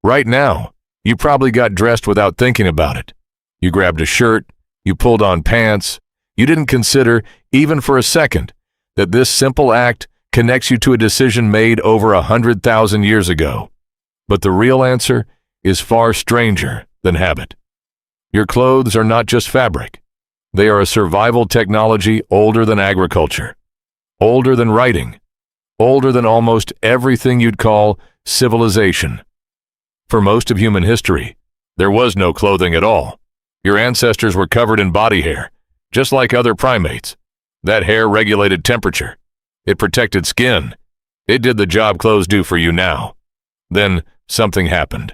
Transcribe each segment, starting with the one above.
Right now, you probably got dressed without thinking about it. You grabbed a shirt, you pulled on pants. You didn't consider, even for a second, that this simple act connects you to a decision made over 100,000 years ago. But the real answer is far stranger than habit. Your clothes are not just fabric. They are a survival technology older than agriculture, older than writing, older than almost everything you'd call civilization. For most of human history, there was no clothing at all. Your ancestors were covered in body hair, just like other primates. That hair regulated temperature. It protected skin. It did the job clothes do for you now. Then something happened.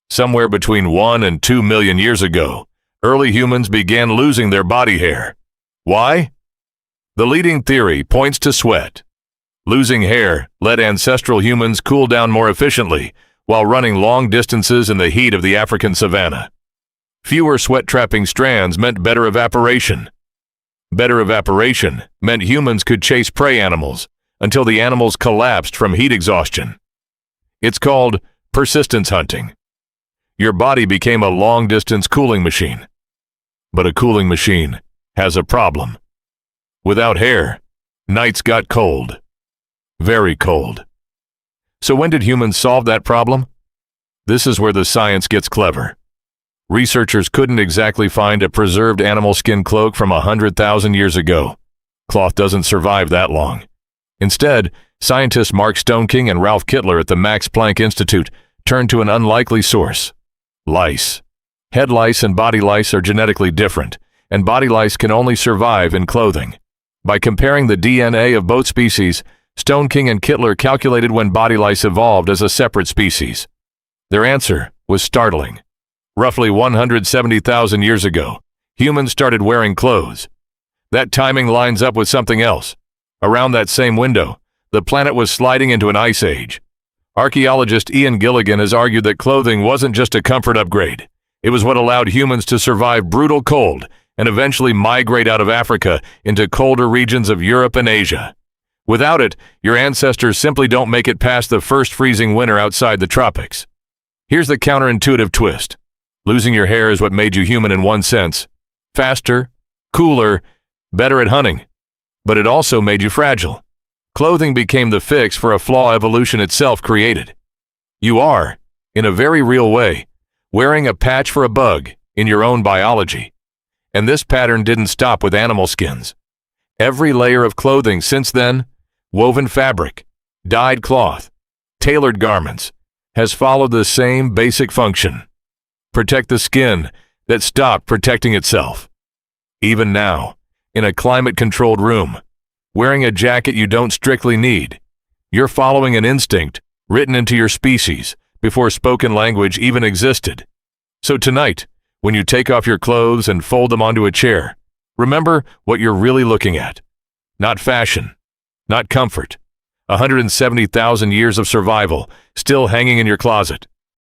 Somewhere between 1 and 2 million years ago, early humans began losing their body hair. Why? The leading theory points to sweat. Losing hair let ancestral humans cool down more efficiently while running long distances in the heat of the African savanna. Fewer sweat-trapping strands meant better evaporation. Better evaporation meant humans could chase prey animals until the animals collapsed from heat exhaustion. It's called persistence hunting. Your body became a long-distance cooling machine. But a cooling machine has a problem. Without hair, nights got cold. Very cold. So when did humans solve that problem? This is where the science gets clever. Researchers couldn't exactly find a preserved animal skin cloak from 100,000 years ago. Cloth doesn't survive that long. Instead, scientists Mark Stoneking and Ralph Kittler at the Max Planck Institute turned to an unlikely source: lice. Head lice and body lice are genetically different, and body lice can only survive in clothing. By comparing the DNA of both species, Stoneking and Kittler calculated when body lice evolved as a separate species. Their answer was startling. Roughly 170,000 years ago, humans started wearing clothes. That timing lines up with something else. Around that same window, the planet was sliding into an ice age. Archaeologist Ian Gilligan has argued that clothing wasn't just a comfort upgrade. It was what allowed humans to survive brutal cold and eventually migrate out of Africa into colder regions of Europe and Asia. Without it, your ancestors simply don't make it past the first freezing winter outside the tropics. Here's the counterintuitive twist. Losing your hair is what made you human in one sense: faster, cooler, better at hunting. But it also made you fragile. Clothing became the fix for a flaw evolution itself created. You are, in a very real way, wearing a patch for a bug in your own biology. And this pattern didn't stop with animal skins. Every layer of clothing since then, woven fabric, dyed cloth, tailored garments, has followed the same basic function: protect the skin that stopped protecting itself. Even now, in a climate-controlled room, wearing a jacket you don't strictly need, you're following an instinct written into your species before spoken language even existed. So tonight, when you take off your clothes and fold them onto a chair, remember what you're really looking at. Not fashion, not comfort. 170,000 years of survival still hanging in your closet.